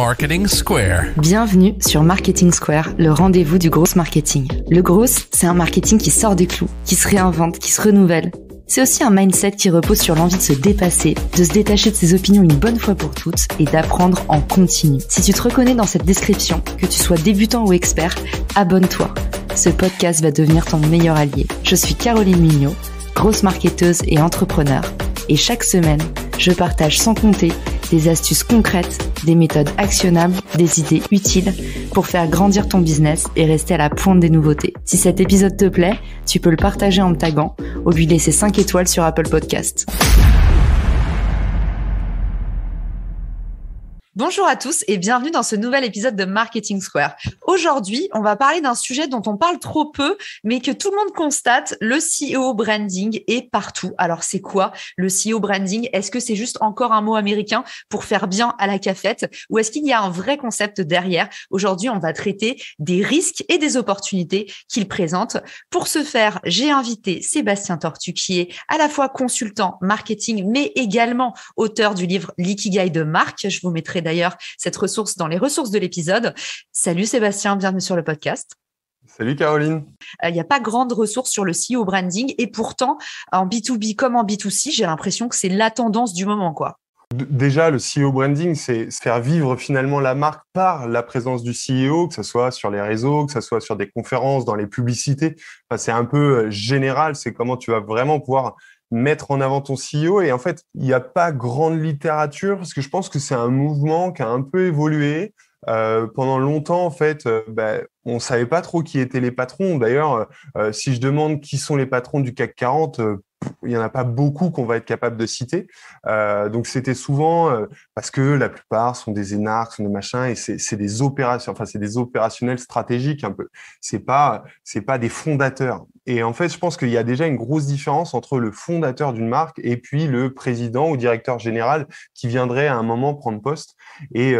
Marketing Square. Bienvenue sur Marketing Square, le rendez-vous du growth marketing. Le growth, c'est un marketing qui sort des clous, qui se réinvente, qui se renouvelle. C'est aussi un mindset qui repose sur l'envie de se dépasser, de se détacher de ses opinions une bonne fois pour toutes et d'apprendre en continu. Si tu te reconnais dans cette description, que tu sois débutant ou expert, abonne-toi. Ce podcast va devenir ton meilleur allié. Je suis Caroline Mignot, grosse marketeuse et entrepreneur. Et chaque semaine, je partage sans compter des astuces concrètes, des méthodes actionnables, des idées utiles pour faire grandir ton business et rester à la pointe des nouveautés. Si cet épisode te plaît, tu peux le partager en me taguant ou lui laisser 5 étoiles sur Apple Podcasts. Bonjour à tous et bienvenue dans ce nouvel épisode de Marketing Square. Aujourd'hui, on va parler d'un sujet dont on parle trop peu, mais que tout le monde constate, le CEO branding est partout. Alors, c'est quoi le CEO branding? Est-ce que c'est juste encore un mot américain pour faire bien à la cafette ou est-ce qu'il y a un vrai concept derrière? Aujourd'hui, on va traiter des risques et des opportunités qu'il présente. Pour ce faire, j'ai invité Sébastien Tortu qui est à la fois consultant marketing, mais également auteur du livre L'Ikigai de Marc. Je vous mettrai d'ailleurs cette ressource dans les ressources de l'épisode. Salut Sébastien, bienvenue sur le podcast. Salut Caroline. Il n'y a pas grande ressource sur le CEO branding et pourtant, en B2B comme en B2C, j'ai l'impression que c'est la tendance du moment, quoi. Déjà, le CEO branding, c'est faire vivre finalement la marque par la présence du CEO, que ce soit sur les réseaux, que ce soit sur des conférences, dans les publicités. Enfin, c'est un peu général, c'est comment tu vas vraiment pouvoir mettre en avant ton CEO. Et en fait, il n'y a pas grande littérature parce que je pense que c'est un mouvement qui a un peu évolué. Pendant longtemps, en fait, on savait pas trop qui étaient les patrons. D'ailleurs, si je demande qui sont les patrons du CAC 40, il y en a pas beaucoup qu'on va être capable de citer. Donc c'était souvent parce que la plupart sont des énarques, sont des machins, et c'est des opérations, enfin c'est des opérationnels stratégiques un peu. C'est pas des fondateurs. Et en fait, je pense qu'il y a déjà une grosse différence entre le fondateur d'une marque et puis le président ou directeur général qui viendrait à un moment prendre poste. Et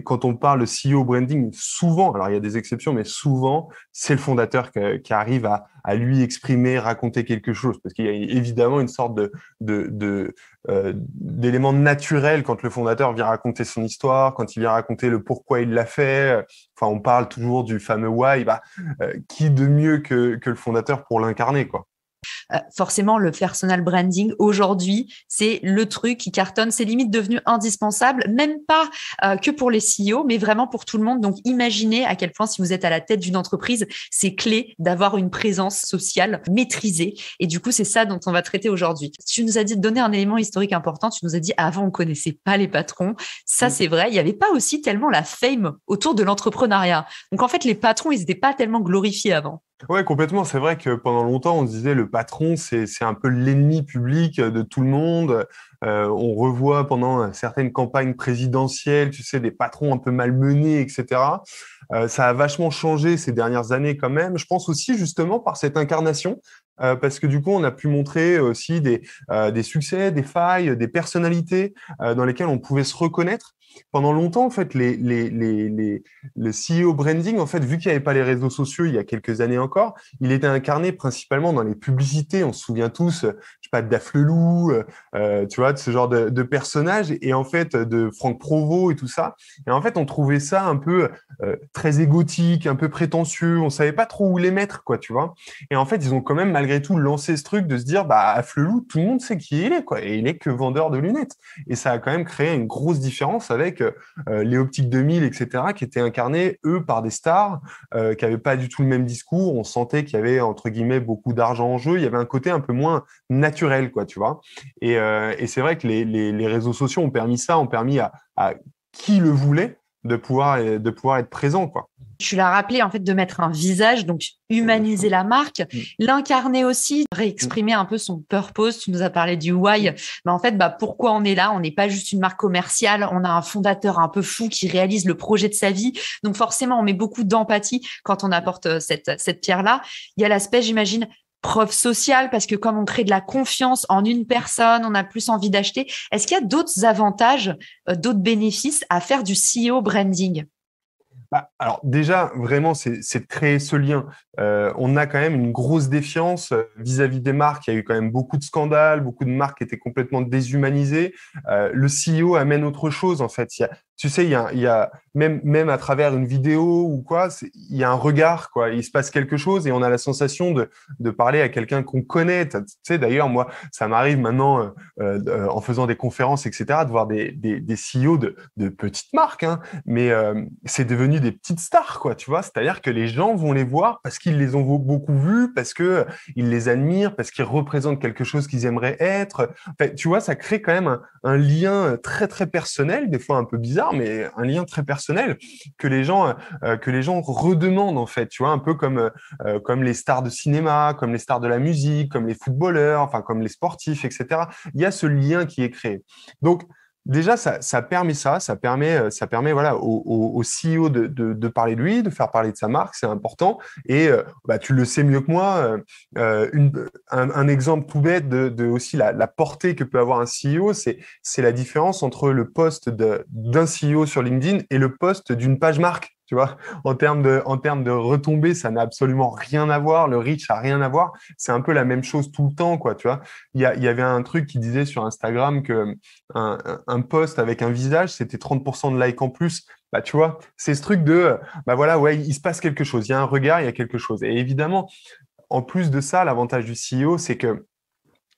quand on parle de CEO branding, souvent, alors il y a des exceptions, mais souvent, c'est le fondateur qui arrive à lui exprimer, raconter quelque chose. Parce qu'il y a évidemment une sorte d'élément naturel quand le fondateur vient raconter son histoire, quand il vient raconter le pourquoi il l'a fait. Enfin, on parle toujours du fameux why. Qui de mieux que le fondateur pour l'incarner, quoi. Forcément, le personal branding, aujourd'hui, c'est le truc qui cartonne. C'est limite devenu indispensable, même pas que pour les CEO, mais vraiment pour tout le monde. Donc, imaginez à quel point, si vous êtes à la tête d'une entreprise, c'est clé d'avoir une présence sociale maîtrisée. Et du coup, c'est ça dont on va traiter aujourd'hui. Tu nous as donné un élément historique important. Tu nous as dit, avant, on connaissait pas les patrons. Ça, c'est vrai. Il n'y avait pas aussi tellement la fame autour de l'entrepreneuriat. Donc, en fait, les patrons, ils n'étaient pas tellement glorifiés avant. Ouais, complètement. C'est vrai que pendant longtemps, on se disait le patron, c'est un peu l'ennemi public de tout le monde. On revoit pendant certaines campagnes présidentielles, tu sais, des patrons un peu malmenés, etc. Ça a vachement changé ces dernières années quand même. Je pense aussi justement par cette incarnation, parce que du coup, on a pu montrer aussi des succès, des failles, des personnalités dans lesquelles on pouvait se reconnaître. Pendant longtemps, en fait, le CEO branding, en fait, vu qu'il n'y avait pas les réseaux sociaux il y a quelques années encore, il était incarné principalement dans les publicités. On se souvient tous, je sais pas, de Daflelou, tu vois, de ce genre de personnages, et en fait, de Franck Provost et tout ça. Et en fait, on trouvait ça un peu très égotique, un peu prétentieux. On savait pas trop où les mettre, quoi, tu vois. Et en fait, ils ont quand même malgré tout lancé ce truc de se dire, Daflelou, tout le monde sait qui il est, quoi, et il est que vendeur de lunettes. Et ça a quand même créé une grosse différence avec les Optiques 2000, etc., qui étaient incarnés, eux, par des stars qui n'avaient pas du tout le même discours. On sentait qu'il y avait, entre guillemets, beaucoup d'argent en jeu. Il y avait un côté un peu moins naturel, quoi, tu vois. Et c'est vrai que les réseaux sociaux ont permis ça, ont permis à qui le voulait de pouvoir être présent, quoi. Tu l'as rappelé, en fait, de mettre un visage, donc humaniser la marque, l'incarner aussi, réexprimer un peu son purpose. Tu nous as parlé du why. Mais en fait, pourquoi on est là? On n'est pas juste une marque commerciale. On a un fondateur un peu fou qui réalise le projet de sa vie. Donc, forcément, on met beaucoup d'empathie quand on apporte cette pierre-là. Il y a l'aspect, j'imagine, preuve sociale, parce que comme on crée de la confiance en une personne, on a plus envie d'acheter. Est-ce qu'il y a d'autres avantages, d'autres bénéfices à faire du CEO branding? Alors déjà, vraiment, c'est de créer ce lien. On a quand même une grosse défiance vis-à-vis des marques. Il y a eu quand même beaucoup de scandales, beaucoup de marques qui étaient complètement déshumanisées. Le CEO amène autre chose, en fait. tu sais, il y a même à travers une vidéo ou quoi, il y a un regard, quoi. Il se passe quelque chose et on a la sensation de parler à quelqu'un qu'on connaît. Tu sais, d'ailleurs, moi, ça m'arrive maintenant, en faisant des conférences, etc., de voir des CEO de petites marques, hein, mais c'est devenu des petites stars, quoi, tu vois. C'est-à-dire que les gens vont les voir parce qu'ils les ont beaucoup vus, parce que ils les admirent, parce qu'ils représentent quelque chose qu'ils aimeraient être. Enfin, tu vois, ça crée quand même un lien très, très personnel, des fois un peu bizarre, mais un lien très personnel que les gens redemandent, en fait, tu vois, un peu comme les stars de cinéma, comme les stars de la musique, comme les footballeurs, enfin, comme les sportifs, etc. Il y a ce lien qui est créé. Donc, déjà, ça permet ça permet voilà, au CEO de parler de lui, de faire parler de sa marque, c'est important. Et bah, tu le sais mieux que moi, un exemple tout bête de aussi la portée que peut avoir un CEO, c'est la différence entre le poste d'un CEO sur LinkedIn et le poste d'une page marque. Tu vois, en termes de retombées, ça n'a absolument rien à voir. Le reach a rien à voir. C'est un peu la même chose tout le temps, quoi. Tu vois, il y avait un truc qui disait sur Instagram que un post avec un visage, c'était 30% de likes en plus. Bah, tu vois, c'est ce truc de, bah voilà, ouais, il se passe quelque chose. Il y a un regard, il y a quelque chose. Et évidemment, en plus de ça, l'avantage du CEO, c'est que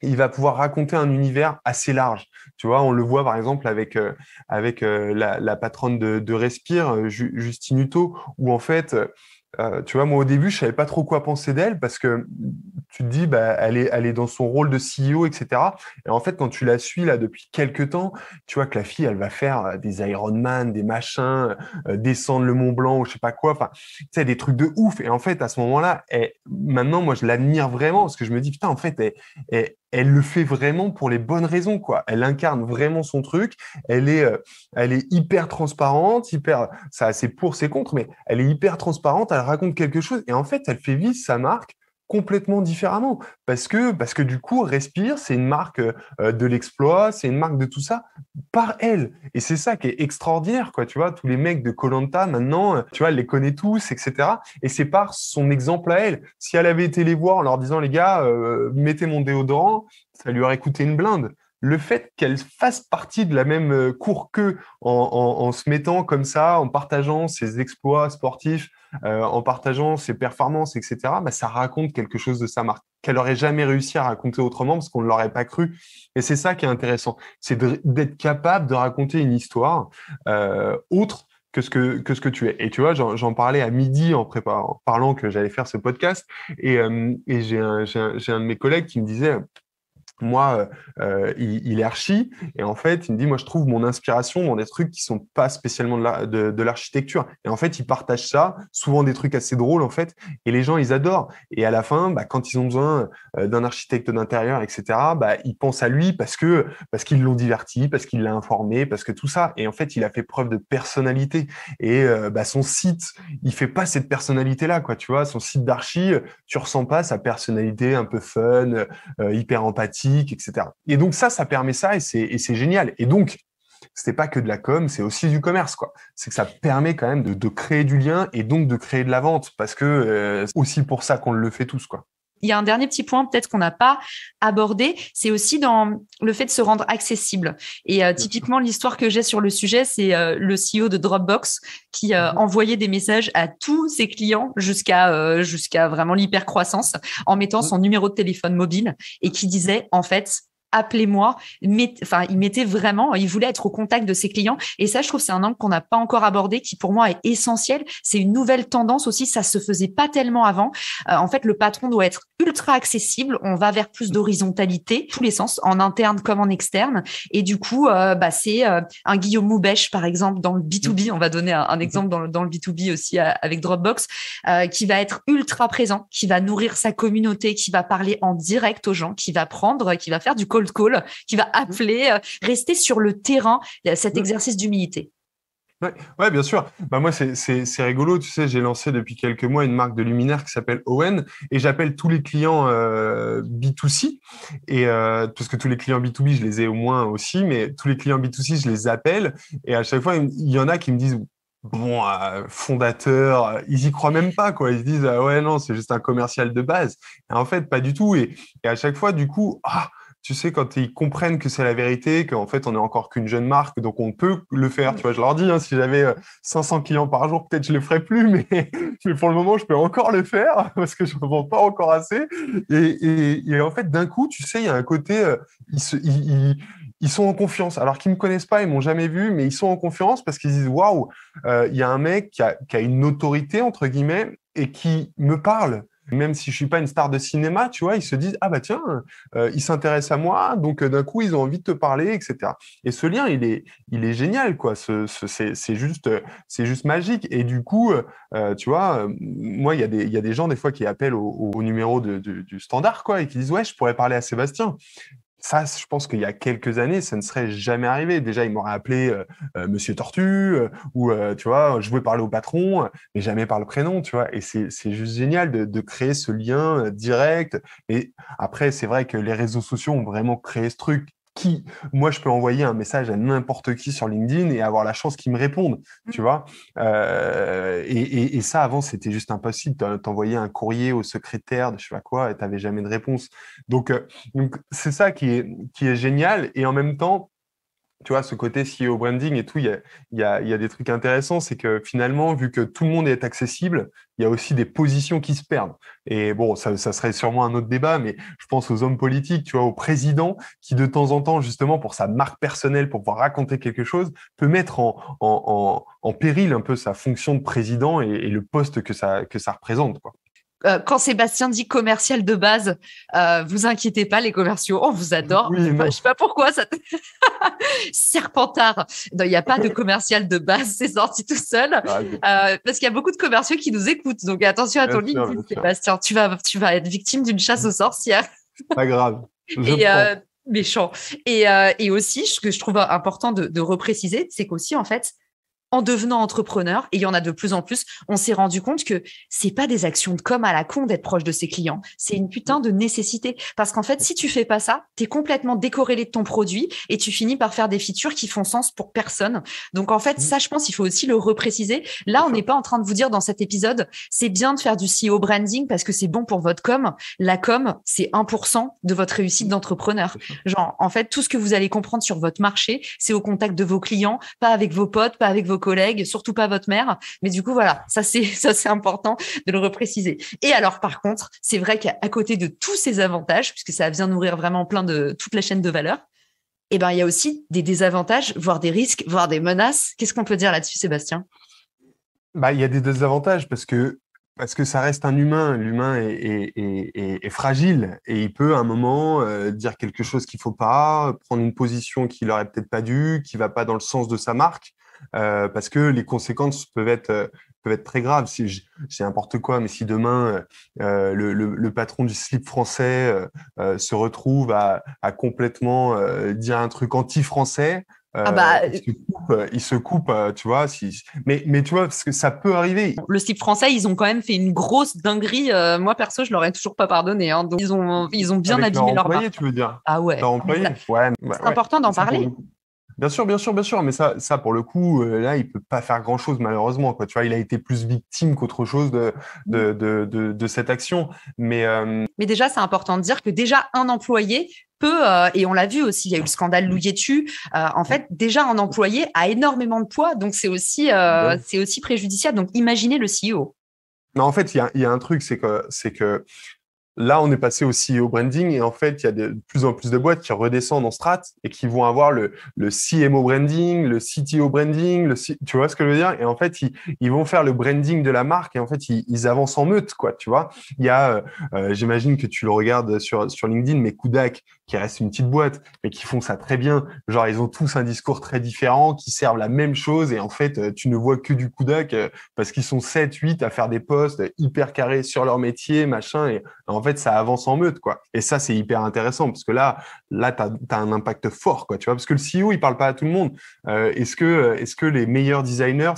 il va pouvoir raconter un univers assez large. Tu vois, on le voit par exemple avec la patronne de Respire, Justine Hutto, où en fait, tu vois, moi au début, je savais pas trop quoi penser d'elle parce que tu te dis, bah, elle est dans son rôle de CEO, etc. Et cetera. Et en fait, quand tu la suis là depuis quelques temps, tu vois que la fille, elle va faire des Ironman, des machins, descendre le Mont Blanc ou je sais pas quoi. Enfin, tu sais, des trucs de ouf. Et en fait, à ce moment-là, maintenant, moi, je l'admire vraiment parce que je me dis, putain, en fait, elle le fait vraiment pour les bonnes raisons, quoi. Elle incarne vraiment son truc. Elle est hyper transparente, ça a ses pour, ses contre, mais elle est hyper transparente. Elle raconte quelque chose et en fait, elle fait vivre sa marque complètement différemment parce que du coup, Respire, c'est une marque de l'exploit, c'est une marque de tout ça par elle. Et c'est ça qui est extraordinaire, quoi. Tu vois, tous les mecs de koh maintenant, tu vois, elle les connaît tous, etc. Et c'est par son exemple à elle. Si elle avait été les voir en leur disant, les gars, mettez mon déodorant, ça lui aurait coûté une blinde. Le fait qu'elle fasse partie de la même cour qu'eux en se mettant comme ça, en partageant ses exploits sportifs, en partageant ses performances, etc., bah, ça raconte quelque chose de sa marque qu'elle aurait jamais réussi à raconter autrement parce qu'on ne l'aurait pas cru. Et c'est ça qui est intéressant, c'est d'être capable de raconter une histoire autre que ce que tu es. Et tu vois, j'en parlais à midi en parlant que j'allais faire ce podcast. Et j'ai un de mes collègues qui me disait, moi, il est archi, et en fait, il me dit, moi, je trouve mon inspiration dans des trucs qui sont pas spécialement de l'architecture. Et en fait, il partage ça, souvent des trucs assez drôles, en fait, et les gens, ils adorent. Et à la fin, bah, quand ils ont besoin d'un architecte d'intérieur, etc., bah, ils pensent à lui parce qu'ils l'ont diverti, parce qu'il l'a informé, parce que tout ça. Et en fait, il a fait preuve de personnalité. Et bah, son site, il fait pas cette personnalité-là, quoi. Tu vois, son site d'archi, tu ressens pas sa personnalité un peu fun, hyper empathique, etc. Et donc ça permet ça et c'est génial. Et donc, c'était pas que de la com, c'est aussi du commerce, quoi. C'est que ça permet quand même de créer du lien et donc de créer de la vente parce que c'est aussi pour ça qu'on le fait tous, quoi. Il y a un dernier petit point peut-être qu'on n'a pas abordé, c'est aussi dans le fait de se rendre accessible. Et typiquement, l'histoire que j'ai sur le sujet, c'est le CEO de Dropbox qui envoyait des messages à tous ses clients jusqu'à vraiment l'hypercroissance en mettant son numéro de téléphone mobile et qui disait en fait appelez-moi. Enfin, il voulait être au contact de ses clients. Et ça, je trouve, c'est un angle qu'on n'a pas encore abordé, qui pour moi est essentiel. C'est une nouvelle tendance aussi. Ça se faisait pas tellement avant. En fait, le patron doit être ultra accessible. On va vers plus d'horizontalité, tous les sens, en interne comme en externe. Et du coup, c'est un Guillaume Moubèche, par exemple, dans le B2B. On va donner un exemple dans le B2B aussi avec Dropbox, qui va être ultra présent, qui va nourrir sa communauté, qui va parler en direct aux gens, qui va faire du cold call, qui va appeler, rester sur le terrain, cet exercice d'humilité. Ouais, bien sûr. Bah, moi, c'est rigolo. Tu sais, j'ai lancé depuis quelques mois une marque de luminaires qui s'appelle Owen et j'appelle tous les clients B2C et parce que tous les clients B2B, je les ai au moins aussi, mais tous les clients B2C, je les appelle et à chaque fois, il y en a qui me disent bon, fondateur, ils y croient même pas, quoi. Ils se disent ouais, non, c'est juste un commercial de base. Et en fait, pas du tout. Et à chaque fois, du coup, tu sais, quand ils comprennent que c'est la vérité, qu'en fait, on est encore qu'une jeune marque, donc on peut le faire. Tu vois, je leur dis, hein, si j'avais 500 clients par jour, peut-être je le ferais plus, mais pour le moment, je peux encore le faire parce que je ne vends pas encore assez. Et en fait, d'un coup, tu sais, il y a un côté, ils sont en confiance. Alors qu'ils me connaissent pas, ils m'ont jamais vu, mais ils sont en confiance parce qu'ils disent, waouh, il y a un mec qui a une autorité, entre guillemets, et qui me parle. Même si je suis pas une star de cinéma, tu vois, ils se disent, ah bah tiens, il s'intéresse à moi, donc d'un coup, ils ont envie de te parler, etc. Et ce lien, il est génial, quoi. C'est juste magique. Et du coup, tu vois, moi, il y a des gens, des fois, qui appellent au numéro du standard, quoi, et qui disent, ouais, je pourrais parler à Sébastien. Ça, je pense qu'il y a quelques années, ça ne serait jamais arrivé. Déjà, il m'aurait appelé Monsieur Tortue, ou tu vois, je voulais parler au patron, mais jamais par le prénom, tu vois. Et c'est juste génial de créer ce lien direct. Et après, c'est vrai que les réseaux sociaux ont vraiment créé ce truc. Moi, je peux envoyer un message à n'importe qui sur LinkedIn et avoir la chance qu'ils me répondent, tu vois. Et ça, avant, c'était juste impossible. T'envoyais un courrier au secrétaire de je sais pas quoi et t'avais jamais de réponse. Donc, c'est ça qui est génial. Et en même temps, tu vois, ce côté CEO branding et tout, il y a des trucs intéressants. C'est que finalement, vu que tout le monde est accessible, il y a aussi des positions qui se perdent. Et bon, ça serait sûrement un autre débat, mais je pense aux hommes politiques, tu vois, au président qui, de temps en temps, justement, pour sa marque personnelle, pour pouvoir raconter quelque chose, peut mettre en péril un peu sa fonction de président et le poste que ça représente, quoi. Quand Sébastien dit commercial de base, vous inquiétez pas, les commerciaux, on vous adore. Oui, Je sais pas pourquoi ça. Serpentard. Non, il n'y a pas de commercial de base, c'est sorti tout seul. Parce qu'il y a beaucoup de commerciaux qui nous écoutent. Donc attention à ton LinkedIn, Sébastien. Tu vas être victime d'une chasse aux sorcières. Pas grave. Méchant. Et aussi, ce que je trouve important de repréciser, c'est qu'aussi, en fait, en devenant entrepreneur, et il y en a de plus en plus, on s'est rendu compte que c'est pas des actions de com à la con d'être proche de ses clients. C'est une putain de nécessité. Parce qu'en fait, si tu fais pas ça, t'es complètement décorrélé de ton produit et tu finis par faire des features qui font sens pour personne. Donc, en fait, ça, je pense, il faut aussi le repréciser. Là, on n'est pas en train de vous dire dans cet épisode, c'est bien de faire du CEO branding parce que c'est bon pour votre com. La com, c'est 1% de votre réussite d'entrepreneur. Genre, en fait, tout ce que vous allez comprendre sur votre marché, c'est au contact de vos clients, pas avec vos potes, pas avec vos collègues, surtout pas votre mère. Mais du coup, voilà, ça c'est important de le repréciser. Et alors, par contre, c'est vrai qu'à côté de tous ces avantages, puisque ça vient nourrir vraiment plein de toute la chaîne de valeur, eh ben, il y a aussi des désavantages, voire des risques, voire des menaces. Qu'est-ce qu'on peut dire là-dessus, Sébastien? Bah, il y a des désavantages parce que ça reste un humain. L'humain est fragile et il peut à un moment dire quelque chose qu'il faut pas, prendre une position qu'il aurait peut-être pas dû, qui va pas dans le sens de sa marque, parce que les conséquences peuvent être très graves. C'est n'importe quoi, mais si demain le patron du slip français se retrouve à complètement dire un truc anti-français. Il se coupe, tu vois. Mais tu vois, parce que ça peut arriver. Le slip français, ils ont quand même fait une grosse dinguerie. Moi, perso, je leur ai toujours pas pardonné. Hein. Donc, ils ont bien Avec abîmé leur employé, marque. tu veux dire? Ah ouais. Leur employé? Ouais, C'est important d'en parler. Bien sûr, bien sûr, bien sûr, mais ça pour le coup, là, il peut pas faire grand-chose malheureusement, quoi. Tu vois, il a été plus victime qu'autre chose de cette action. Mais déjà, c'est important de dire que déjà un employé peut, et on l'a vu aussi, il y a eu le scandale Louis-Tu, en fait, déjà un employé a énormément de poids, donc c'est aussi préjudiciable. Donc imaginez le CEO. Non, en fait, il y a un truc, c'est que là, on est passé au CEO branding et en fait, il y a de plus en plus de boîtes qui redescendent en strat et qui vont avoir le CMO branding, le CTO branding, tu vois ce que je veux dire? Et en fait, ils vont faire le branding de la marque et en fait, ils avancent en meute, quoi, tu vois? Il y a, j'imagine que tu le regardes sur LinkedIn, mais Kudak, qui reste une petite boîte, mais qui font ça très bien. Genre, ils ont tous un discours très différent, qui servent la même chose et en fait, tu ne vois que du Kudak parce qu'ils sont 7, 8 à faire des posts hyper carrés sur leur métier, machin, et en fait, ça avance en meute, quoi. Et ça, c'est hyper intéressant parce que là, t'as un impact fort, quoi. Tu vois, parce que le CEO, il parle pas à tout le monde. Est-ce que les meilleurs designers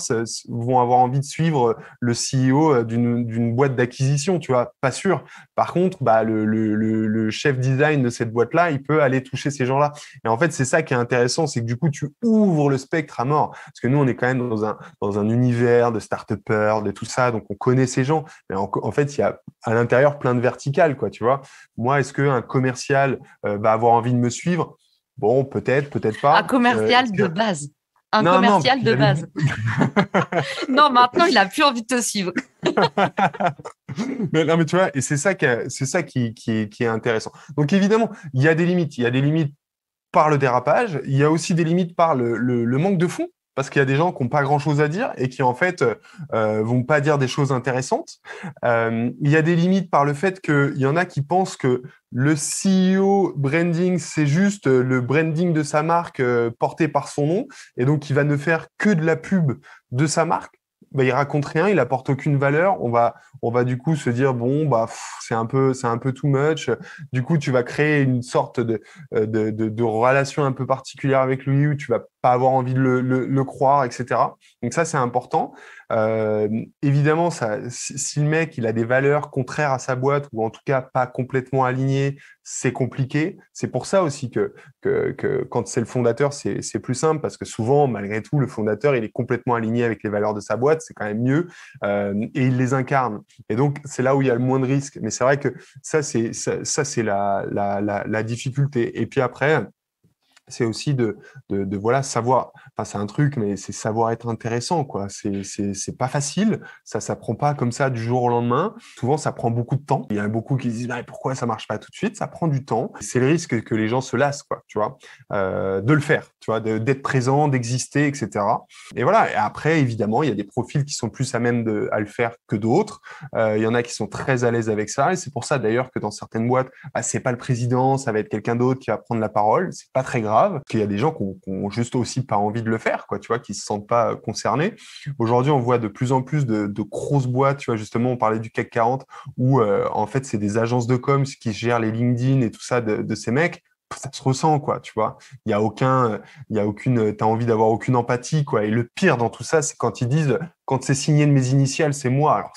vont avoir envie de suivre le CEO d'une boîte d'acquisition? Tu vois, pas sûr. Par contre, bah, le chef design de cette boîte-là, il peut aller toucher ces gens-là. Et en fait, c'est ça qui est intéressant, c'est que du coup, tu ouvres le spectre à mort. Parce que nous, on est quand même dans un univers de start-upers, de tout ça, donc on connaît ces gens. Mais en fait, il y a à l'intérieur plein de verticales. verticale, quoi, tu vois. Moi, est-ce qu'un commercial va avoir envie de me suivre? Bon, peut-être, peut-être Un pas. commercial de base. Un Non, non, parce commercial qu'il y de a des... base. Non, maintenant, il a plus envie de te suivre. Mais, non, mais tu vois, et c'est ça qui est intéressant. Donc, évidemment, il y a des limites. Il y a des limites par le dérapage. Il y a aussi des limites par le manque de fond. Parce qu'il y a des gens qui n'ont pas grand-chose à dire et qui, en fait, vont pas dire des choses intéressantes. Il y a des limites par le fait qu'il y en a qui pensent que le CEO branding, c'est juste le branding de sa marque porté par son nom. Et donc, il va ne faire que de la pub de sa marque. Bah, il raconte rien, il apporte aucune valeur. On va du coup se dire, bon, bah, c'est un peu too much. Du coup, tu vas créer une sorte de relation un peu particulière avec lui où tu vas pas avoir envie de le croire, etc. Donc ça, c'est important. Évidemment, si le mec il a des valeurs contraires à sa boîte ou en tout cas pas complètement alignées, c'est compliqué. C'est pour ça aussi que quand c'est le fondateur, c'est plus simple parce que souvent, malgré tout, le fondateur il est complètement aligné avec les valeurs de sa boîte, c'est quand même mieux et il les incarne. Et donc, c'est là où il y a le moins de risques. Mais c'est vrai que ça, c'est la difficulté. Et puis après, c'est aussi de voilà, savoir, enfin, c'est un truc, mais c'est savoir être intéressant, quoi. C'est pas facile. Ça s'apprend pas comme ça du jour au lendemain. Souvent, ça prend beaucoup de temps. Il y en a beaucoup qui se disent, bah, pourquoi ça marche pas tout de suite? Ça prend du temps. C'est le risque que les gens se lassent, quoi, tu vois, de le faire, tu vois, d'être présent, d'exister, etc. Et voilà. Et après, évidemment, il y a des profils qui sont plus à même à le faire que d'autres. Il y en a qui sont très à l'aise avec ça. Et c'est pour ça, d'ailleurs, que dans certaines boîtes, bah, c'est pas le président, ça va être quelqu'un d'autre qui va prendre la parole. C'est pas très grave. Parce qu'il y a des gens qui ont juste aussi pas envie de le faire, quoi, tu vois, qui se sentent pas concernés. Aujourd'hui, on voit de plus en plus de grosses boîtes, tu vois, justement, on parlait du CAC 40, où en fait, c'est des agences de com qui gèrent les LinkedIn et tout ça de ces mecs. Ça se ressent, quoi, tu vois. Il y a aucune, t'as envie d'avoir aucune empathie, quoi. Et le pire dans tout ça, c'est quand ils disent, quand c'est signé de mes initiales, c'est moi. Alors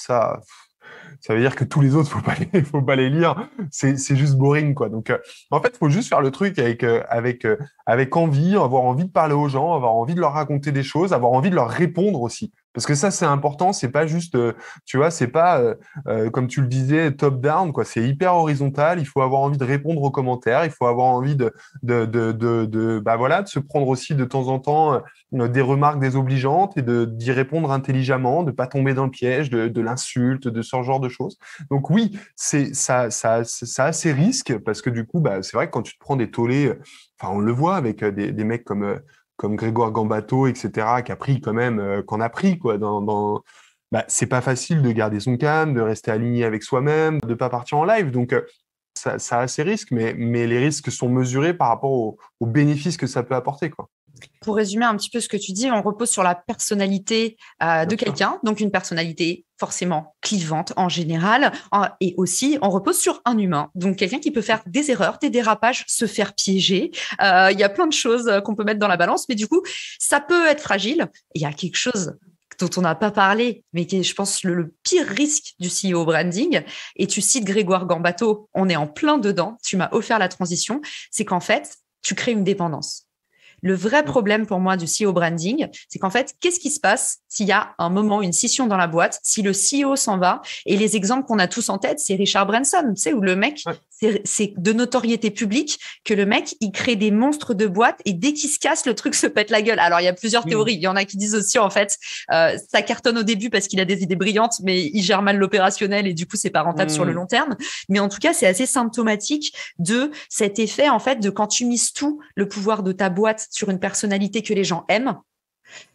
ça veut dire que tous les autres, faut pas les lire. C'est juste boring, quoi. Donc, en fait, faut juste faire le truc avec envie, avoir envie de parler aux gens, avoir envie de leur raconter des choses, avoir envie de leur répondre aussi. Parce que ça, c'est important. C'est pas juste, tu vois, c'est pas, comme tu le disais, top-down, quoi. C'est hyper horizontal. Il faut avoir envie de répondre aux commentaires. Il faut avoir envie bah voilà, de se prendre aussi de temps en temps des remarques désobligeantes et d'y répondre intelligemment, de pas tomber dans le piège de l'insulte, de ce genre de choses. Donc oui, ça a ses risques parce que du coup, bah, c'est vrai que quand tu te prends des tollés, enfin, on le voit avec des mecs comme Grégoire Gambato, etc., qui a pris quand même, qu'on a pris, quoi, bah, c'est pas facile de garder son calme, de rester aligné avec soi-même, de pas partir en live. Donc, ça a ses risques, mais les risques sont mesurés par rapport aux bénéfices que ça peut apporter, quoi. Pour résumer un petit peu ce que tu dis, on repose sur la personnalité de quelqu'un, donc une personnalité forcément clivante en général, et aussi on repose sur un humain, donc quelqu'un qui peut faire des erreurs, des dérapages, se faire piéger. Il y a plein de choses qu'on peut mettre dans la balance, mais du coup, ça peut être fragile. Il y a quelque chose dont on n'a pas parlé, mais qui est, je pense, le pire risque du CEO branding. Et tu cites Grégoire Gambato, on est en plein dedans, tu m'as offert la transition, c'est qu'en fait, tu crées une dépendance. Le vrai problème pour moi du CEO branding, c'est qu'en fait, qu'est-ce qui se passe s'il y a un moment, une scission dans la boîte, si le CEO s'en va? Et les exemples qu'on a tous en tête, c'est Richard Branson, tu sais, où le mec, c'est de notoriété publique que le mec, il crée des monstres de boîte et dès qu'il se casse, le truc se pète la gueule. Alors, il y a plusieurs théories. Il y en a qui disent aussi, en fait, ça cartonne au début parce qu'il a des idées brillantes, mais il gère mal l'opérationnel et du coup, c'est pas rentable sur le long terme. Mais en tout cas, c'est assez symptomatique de cet effet, en fait, de quand tu mises tout le pouvoir de ta boîte sur une personnalité que les gens aiment,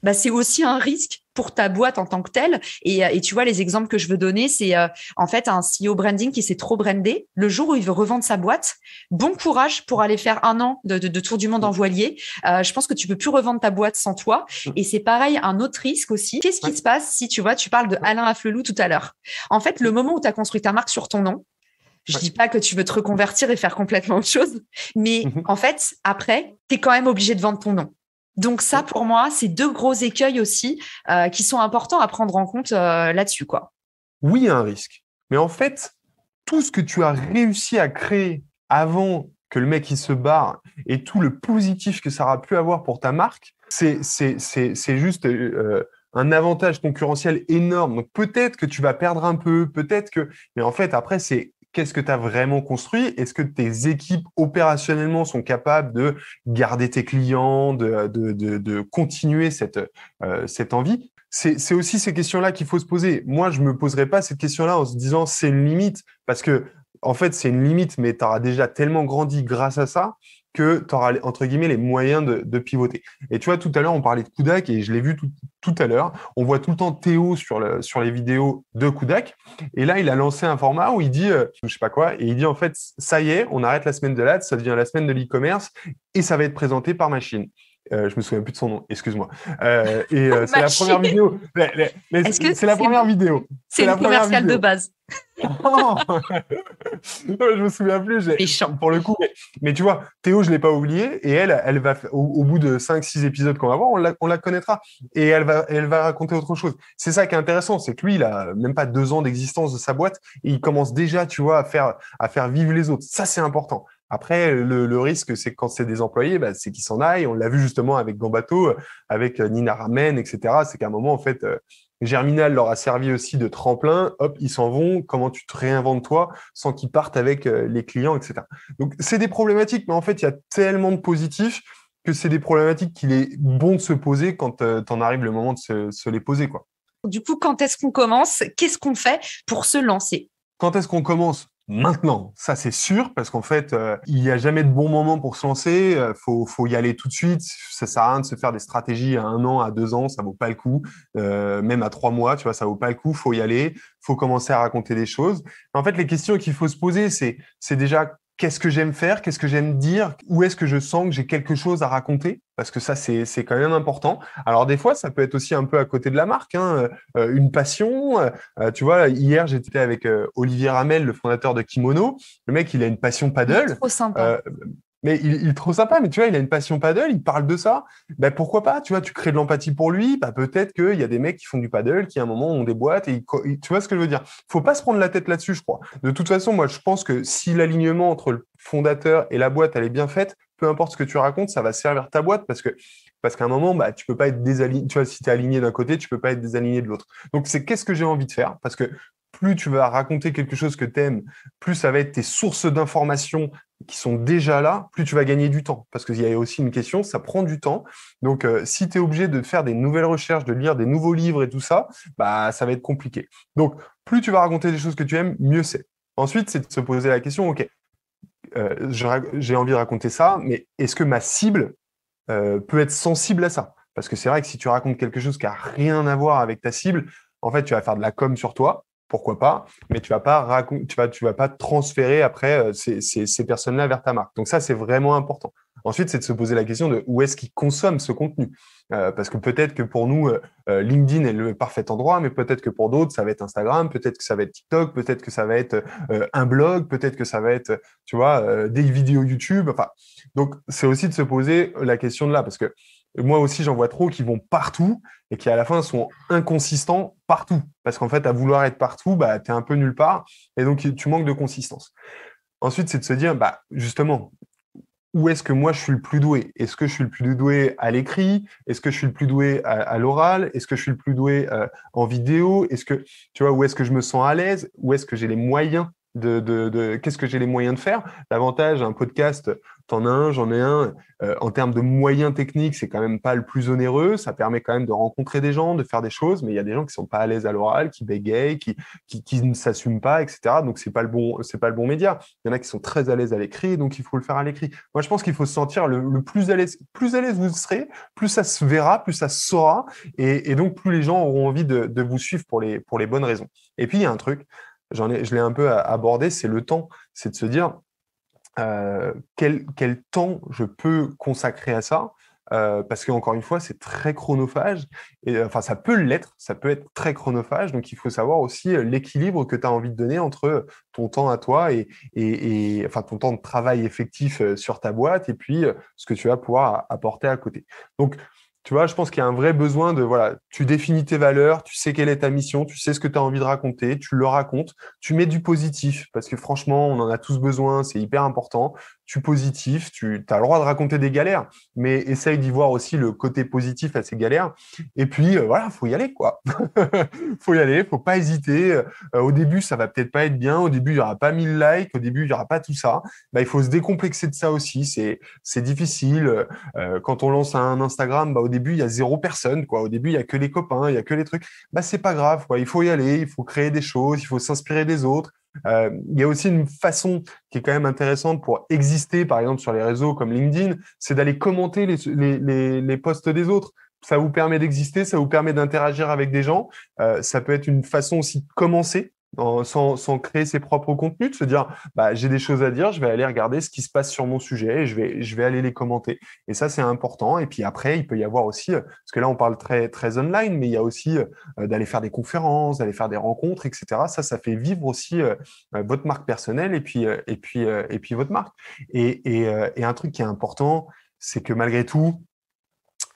bah, c'est aussi un risque pour ta boîte en tant que telle. Et tu vois, les exemples que je veux donner, c'est en fait un CEO branding qui s'est trop brandé. Le jour où il veut revendre sa boîte, bon courage pour aller faire 1 an de tour du monde en voilier. Je pense que tu peux plus revendre ta boîte sans toi. Et c'est pareil, un autre risque aussi. Qu'est-ce qui se passe si, tu vois, tu parles de Alain Afflelou tout à l'heure. En fait, le moment où tu as construit ta marque sur ton nom, je dis pas que tu veux te reconvertir et faire complètement autre chose, mais en fait, après, tu es quand même obligé de vendre ton nom. Donc ça, pour moi, c'est 2 gros écueils aussi qui sont importants à prendre en compte là-dessus, quoi. Oui, il y a un risque. Mais en fait, tout ce que tu as réussi à créer avant que le mec il se barre et tout le positif que ça aura pu avoir pour ta marque, c'est juste un avantage concurrentiel énorme. Donc peut-être que tu vas perdre un peu, peut-être que... Mais en fait, après, c'est qu'est-ce que tu as vraiment construit? Est-ce que tes équipes opérationnellement sont capables de garder tes clients, de continuer cette envie? C'est aussi ces questions-là qu'il faut se poser. Moi, je me poserai pas cette question-là en se disant c'est une limite, parce que en fait, c'est une limite, mais tu auras déjà tellement grandi grâce à ça que tu auras, entre guillemets, les moyens de pivoter. Et tu vois, tout à l'heure, on parlait de Kudak et je l'ai vu tout à l'heure. On voit tout le temps Théo sur les vidéos de Kudak. Et là, il a lancé un format où il dit, je sais pas quoi, et il dit en fait, ça y est, on arrête la semaine de l'ad, ça devient la semaine de l'e-commerce et ça va être présenté par machine. Je me souviens plus de son nom, excuse-moi. C'est la première vidéo. C'est la première vidéo. C'est une commerciale de base. Non, je me souviens plus. Pour le coup, mais tu vois, Théo, je l'ai pas oublié, et elle va au bout de 5-6 épisodes qu'on va voir, on la connaîtra, et elle va raconter autre chose. C'est ça qui est intéressant, c'est que lui, il a même pas 2 ans d'existence de sa boîte, et il commence déjà, tu vois, à faire vivre les autres. Ça, c'est important. Après, le risque, c'est que quand c'est des employés, bah, c'est qu'ils s'en aillent. On l'a vu justement avec Gambato, avec Nina Ramen, etc. C'est qu'à un moment, en fait, Germinal leur a servi aussi de tremplin. Hop, ils s'en vont. Comment tu te réinventes toi sans qu'ils partent avec les clients, etc. Donc, c'est des problématiques, mais en fait, il y a tellement de positifs que c'est des problématiques qu'il est bon de se poser quand t'en arrive le moment de se les poser, quoi. Du coup, quand est-ce qu'on commence? Qu'est-ce qu'on fait pour se lancer? Quand est-ce qu'on commence? Maintenant, ça c'est sûr, parce qu'en fait, il n'y a jamais de bon moment pour se lancer. Faut y aller tout de suite. Ça sert à rien de se faire des stratégies à 1 an, à 2 ans, ça vaut pas le coup. Même à 3 mois, tu vois, ça vaut pas le coup. Faut y aller. Faut commencer à raconter des choses. En fait, les questions qu'il faut se poser, c'est déjà qu'est-ce que j'aime faire, qu'est-ce que j'aime dire, où est-ce que je sens que j'ai quelque chose à raconter, parce que ça c'est quand même important. Alors des fois, ça peut être aussi un peu à côté de la marque, hein, une passion. Tu vois, hier j'étais avec Olivier Ramel, le fondateur de Kimono. Le mec, il a une passion paddle. Trop sympa. Mais il est trop sympa, mais tu vois, il a une passion paddle, il parle de ça. Ben, pourquoi pas? Tu vois, tu crées de l'empathie pour lui. Bah, peut-être qu'il y a des mecs qui font du paddle, qui à un moment ont des boîtes et tu vois ce que je veux dire? Faut pas se prendre la tête là-dessus, je crois. De toute façon, moi, je pense que si l'alignement entre le fondateur et la boîte, elle est bien faite, peu importe ce que tu racontes, ça va servir ta boîte parce qu'à un moment, bah, tu peux pas être désaligné. Tu vois, si tu es aligné d'un côté, tu peux pas être désaligné de l'autre. Donc, c'est qu'est-ce que j'ai envie de faire? Parce que plus tu vas raconter quelque chose que tu aimes, plus ça va être tes sources d'informations qui sont déjà là, plus tu vas gagner du temps. Parce qu'il y a aussi une question, ça prend du temps. Donc, si tu es obligé de faire des nouvelles recherches, de lire des nouveaux livres et tout ça, bah, ça va être compliqué. Donc, plus tu vas raconter des choses que tu aimes, mieux c'est. Ensuite, c'est de se poser la question, OK, j'ai envie de raconter ça, mais est-ce que ma cible peut être sensible à ça? Parce que c'est vrai que si tu racontes quelque chose qui n'a rien à voir avec ta cible, en fait, tu vas faire de la com sur toi, pourquoi pas, mais tu vas pas transférer après ces personnes-là vers ta marque. Donc ça, c'est vraiment important. Ensuite, c'est de se poser la question de où est-ce qu'ils consomment ce contenu. Parce que peut-être que pour nous, LinkedIn est le parfait endroit, mais peut-être que pour d'autres, ça va être Instagram, peut-être que ça va être TikTok, peut-être que ça va être un blog, peut-être que ça va être, tu vois, des vidéos YouTube. Enfin, donc c'est aussi de se poser la question de là, parce que moi aussi, j'en vois trop qui vont partout et qui, à la fin, sont inconsistants partout. Parce qu'en fait, à vouloir être partout, bah, tu es un peu nulle part et donc tu manques de consistance. Ensuite, c'est de se dire, bah, justement, où est-ce que moi, je suis le plus doué? Est-ce que je suis le plus doué à l'écrit? Est-ce que je suis le plus doué à l'oral? Est-ce que je suis le plus doué en vidéo? Est-ce que, tu vois, où est-ce que je me sens à l'aise? Où est-ce que j'ai les moyens qu'est-ce que j'ai les moyens de faire? L'avantage, un podcast, t'en as un, j'en ai un. En termes de moyens techniques, c'est quand même pas le plus onéreux. Ça permet quand même de rencontrer des gens, de faire des choses, mais il y a des gens qui sont pas à l'aise à l'oral, qui bégayent, qui ne s'assument pas, etc. Donc c'est pas le bon média. Il y en a qui sont très à l'aise à l'écrit, donc il faut le faire à l'écrit. Moi, je pense qu'il faut se sentir le plus à l'aise. Plus à l'aise vous serez, plus ça se verra, plus ça se saura, et donc plus les gens auront envie de vous suivre pour les bonnes raisons. Et puis il y a un truc, je l'ai un peu abordé, c'est le temps. C'est de se dire quel temps je peux consacrer à ça, parce qu'encore une fois, c'est très chronophage. Et, enfin, ça peut l'être, ça peut être très chronophage. Donc, il faut savoir aussi l'équilibre que tu as envie de donner entre ton temps à toi et enfin, ton temps de travail effectif sur ta boîte et puis ce que tu vas pouvoir apporter à côté. Donc, tu vois, je pense qu'il y a un vrai besoin de, voilà, tu définis tes valeurs, tu sais quelle est ta mission, tu sais ce que tu as envie de raconter, tu le racontes, tu mets du positif, parce que franchement, on en a tous besoin, c'est hyper important. tu positif, tu as le droit de raconter des galères, mais essaye d'y voir aussi le côté positif à ces galères. Et puis, voilà, faut y aller, quoi. Faut y aller, faut pas hésiter. Au début, ça va peut-être pas être bien. Au début, il y aura pas 1000 likes. Au début, il y aura pas tout ça. Bah, il faut se décomplexer de ça aussi. C'est difficile. Quand on lance un Instagram, bah, au début, il y a 0 personne, quoi. Au début, il y a que les copains, il y a que les trucs. Bah, c'est pas grave, quoi. Il faut y aller. Il faut créer des choses. Il faut s'inspirer des autres. Il y a aussi une façon qui est quand même intéressante pour exister, par exemple, sur les réseaux comme LinkedIn, c'est d'aller commenter les posts des autres. Ça vous permet d'exister, ça vous permet d'interagir avec des gens. Ça peut être une façon aussi de commencer sans créer ses propres contenus, de se dire bah, j'ai des choses à dire, je vais aller regarder ce qui se passe sur mon sujet et je vais aller les commenter. Et ça, c'est important. Et puis après, il peut y avoir aussi, parce que là, on parle très online, mais il y a aussi d'aller faire des conférences, d'aller faire des rencontres, etc. Ça fait vivre aussi votre marque personnelle et puis votre marque. Et un truc qui est important, c'est que malgré tout,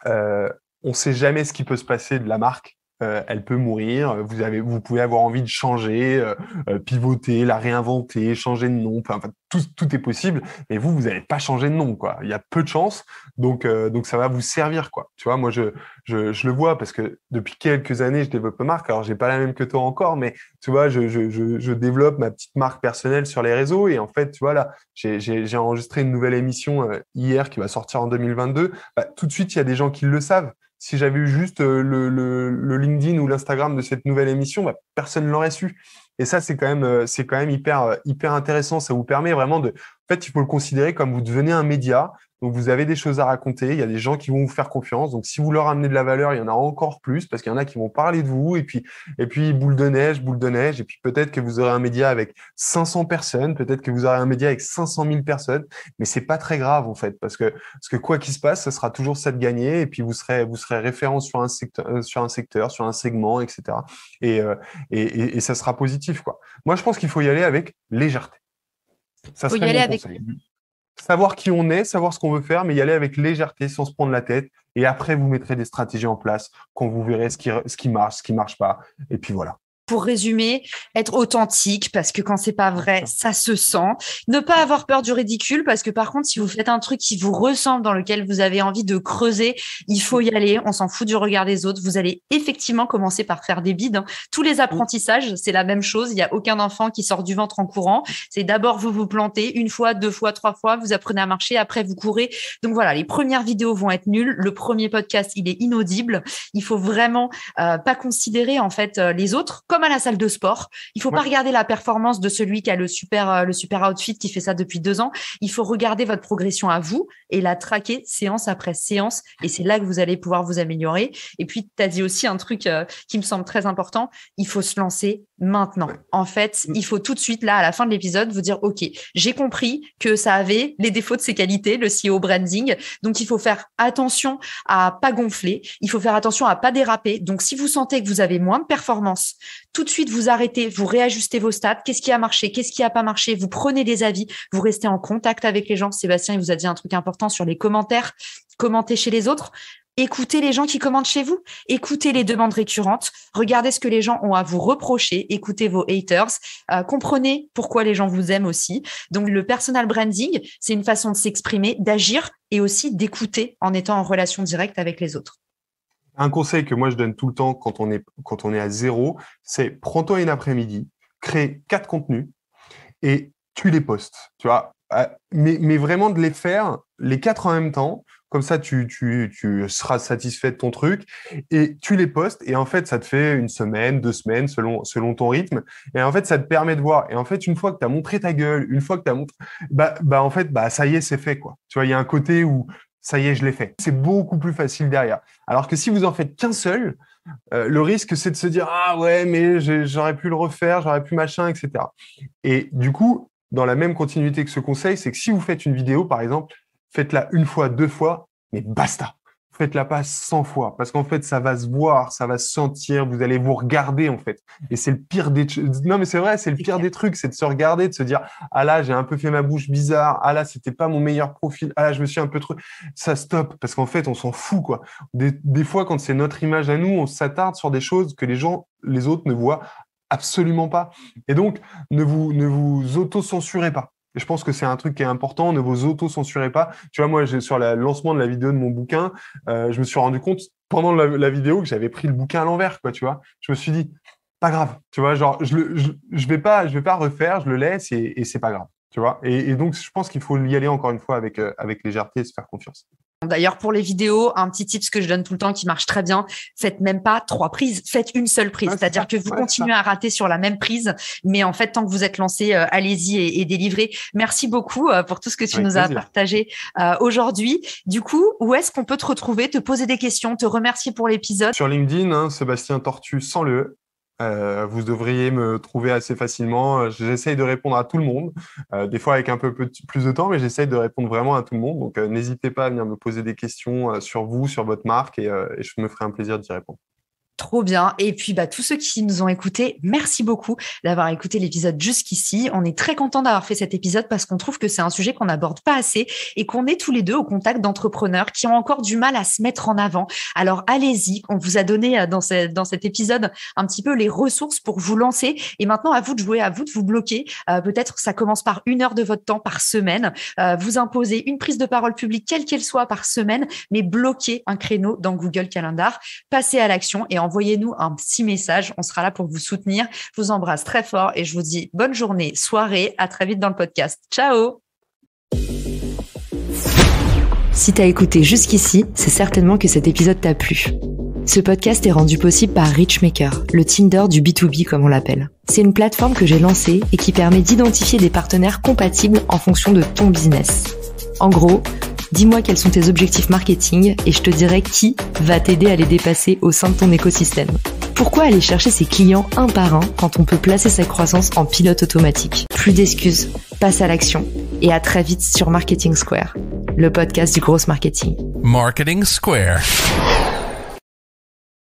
on ne sait jamais ce qui peut se passer de la marque. Elle peut mourir. Vous pouvez avoir envie de changer, pivoter, la réinventer, changer de nom. Enfin, tout est possible. Mais vous n'allez pas changer de nom, quoi. Il y a peu de chances. Donc ça va vous servir, quoi. Tu vois, moi, je le vois parce que depuis quelques années, je développe ma marque. Alors, j'ai pas la même que toi encore, mais tu vois, je développe ma petite marque personnelle sur les réseaux. Et en fait, tu vois, là, j'ai enregistré une nouvelle émission hier qui va sortir en 2022. Bah, tout de suite, il y a des gens qui le savent. Si j'avais eu juste le LinkedIn ou l'Instagram de cette nouvelle émission, bah, personne ne l'aurait su. Et ça, c'est quand même hyper intéressant. Ça vous permet vraiment de, en fait, il faut le considérer comme vous devenez un média. Donc, vous avez des choses à raconter. Il y a des gens qui vont vous faire confiance. Donc, si vous leur amenez de la valeur, il y en a encore plus parce qu'il y en a qui vont parler de vous. Et puis, boule de neige. Et puis, peut-être que vous aurez un média avec 500 personnes. Peut-être que vous aurez un média avec 500 000 personnes. Mais c'est pas très grave, en fait, parce que quoi qu'il se passe, ça sera toujours ça de gagner. Et puis, vous serez référent sur un secteur, sur un segment, etc. Et ça sera positif, quoi. Moi, je pense qu'il faut y aller avec légèreté. Ça serait mon conseil. Savoir qui on est, savoir ce qu'on veut faire, mais y aller avec légèreté, sans se prendre la tête. Et après, vous mettrez des stratégies en place quand vous verrez ce qui marche pas. Et puis voilà. Pour résumer, être authentique parce que quand c'est pas vrai, ça se sent. Ne pas avoir peur du ridicule parce que par contre, si vous faites un truc qui vous ressemble, dans lequel vous avez envie de creuser, il faut y aller. On s'en fout du regard des autres. Vous allez effectivement commencer par faire des bides. Tous les apprentissages, c'est la même chose. Il n'y a aucun enfant qui sort du ventre en courant. C'est d'abord vous plantez 1 fois, 2 fois, 3 fois. Vous apprenez à marcher. Après, vous courez. Donc voilà, les premières vidéos vont être nulles. Le premier podcast, il est inaudible. Il faut vraiment pas considérer en fait les autres comme à la salle de sport. Il faut pas regarder la performance de celui qui a le super outfit qui fait ça depuis 2 ans. Il faut regarder votre progression à vous et la traquer séance après séance. Et c'est là que vous allez pouvoir vous améliorer. Et puis, tu as dit aussi un truc qui me semble très important. Il faut se lancer maintenant. En fait, il faut tout de suite, là, à la fin de l'épisode, vous dire, OK, j'ai compris que ça avait les défauts de ses qualités, le SEO branding. Donc, il faut faire attention à pas gonfler. Il faut faire attention à pas déraper. Donc, si vous sentez que vous avez moins de performance, tout de suite, vous arrêtez, vous réajustez vos stats. Qu'est-ce qui a marché? Qu'est-ce qui a pas marché? Vous prenez des avis, vous restez en contact avec les gens. Sébastien, il vous a dit un truc important sur les commentaires. Commentez chez les autres. Écoutez les gens qui commentent chez vous. Écoutez les demandes récurrentes. Regardez ce que les gens ont à vous reprocher. Écoutez vos haters. Comprenez pourquoi les gens vous aiment aussi. Donc, le personal branding, c'est une façon de s'exprimer, d'agir et aussi d'écouter en étant en relation directe avec les autres. Un conseil que moi je donne tout le temps quand on est à zéro, c'est prends-toi une après-midi, crée 4 contenus et tu les postes, tu vois. Mais vraiment de les faire les 4 en même temps, comme ça tu seras satisfait de ton truc et tu les postes et en fait ça te fait 1 semaine, 2 semaines selon ton rythme et en fait ça te permet de voir et en fait une fois que tu as montré ta gueule, une fois que tu as montré en fait ça y est, c'est fait quoi. Tu vois, il y a un côté où ça y est, je l'ai fait. C'est beaucoup plus facile derrière. Alors que si vous en faites qu'un seul, le risque, c'est de se dire « Ah ouais, mais j'aurais pu le refaire, j'aurais pu machin, etc. » Et du coup, dans la même continuité que ce conseil, c'est que si vous faites une vidéo, par exemple, faites-la 1 fois, 2 fois, mais basta. Faites-la pas 100 fois, parce qu'en fait, ça va se voir, ça va se sentir, vous allez vous regarder, en fait. Et c'est le pire non, mais c'est vrai, c'est le pire des trucs, c'est de se regarder, de se dire, ah là, j'ai un peu fait ma bouche bizarre, ah là, c'était pas mon meilleur profil, ah là, je me suis un peu trop, ça stop, parce qu'en fait, on s'en fout, quoi. Des fois, quand c'est notre image à nous, on s'attarde sur des choses que les autres ne voient absolument pas. Et donc, ne vous auto-censurez pas. Et je pense que c'est un truc qui est important. Ne vous auto-censurez pas. Tu vois, moi, sur le lancement de la vidéo de mon bouquin, je me suis rendu compte pendant la vidéo que j'avais pris le bouquin à l'envers, quoi, tu vois. Je me suis dit, pas grave, tu vois, genre, je vais pas refaire, je le laisse et c'est pas grave, tu vois. Et donc, je pense qu'il faut y aller encore une fois avec légèreté et se faire confiance. D'ailleurs, pour les vidéos, un petit tips que je donne tout le temps qui marche très bien, faites même pas 3 prises, faites une seule prise. Ouais, c'est-à-dire que vous continuez à rater sur la même prise, mais en fait, tant que vous êtes lancé, allez-y et délivrez. Merci beaucoup pour tout ce que tu nous as partagé aujourd'hui. Du coup, où est-ce qu'on peut te retrouver, te poser des questions, te remercier pour l'épisode? Sur LinkedIn, Sébastien Tortu sans le E. Vous devriez me trouver assez facilement. J'essaye de répondre à tout le monde, des fois avec un peu plus de temps, mais j'essaye de répondre vraiment à tout le monde. Donc, n'hésitez pas à venir me poser des questions sur vous, sur votre marque, et je me ferai un plaisir d'y répondre. Trop bien. Et puis, tous ceux qui nous ont écoutés, merci beaucoup d'avoir écouté l'épisode jusqu'ici. On est très contents d'avoir fait cet épisode parce qu'on trouve que c'est un sujet qu'on n'aborde pas assez et qu'on est tous les deux au contact d'entrepreneurs qui ont encore du mal à se mettre en avant. Alors, allez-y. On vous a donné dans cet épisode un petit peu les ressources pour vous lancer. Et maintenant, à vous de jouer, à vous de vous bloquer. Peut-être ça commence par 1 heure de votre temps par semaine. Vous imposez une prise de parole publique, quelle qu'elle soit, par semaine, mais bloquez un créneau dans Google Calendar. Passez à l'action et envoyez-nous un petit message. On sera là pour vous soutenir. Je vous embrasse très fort et je vous dis bonne journée, soirée. À très vite dans le podcast. Ciao! Si t'as écouté jusqu'ici, c'est certainement que cet épisode t'a plu. Ce podcast est rendu possible par Richmaker, le Tinder du B2B comme on l'appelle. C'est une plateforme que j'ai lancée et qui permet d'identifier des partenaires compatibles en fonction de ton business. En gros, dis-moi quels sont tes objectifs marketing et je te dirai qui va t'aider à les dépasser au sein de ton écosystème. Pourquoi aller chercher ses clients un par un quand on peut placer sa croissance en pilote automatique? Plus d'excuses, passe à l'action et à très vite sur Marketing Square, le podcast du gros marketing. Marketing Square.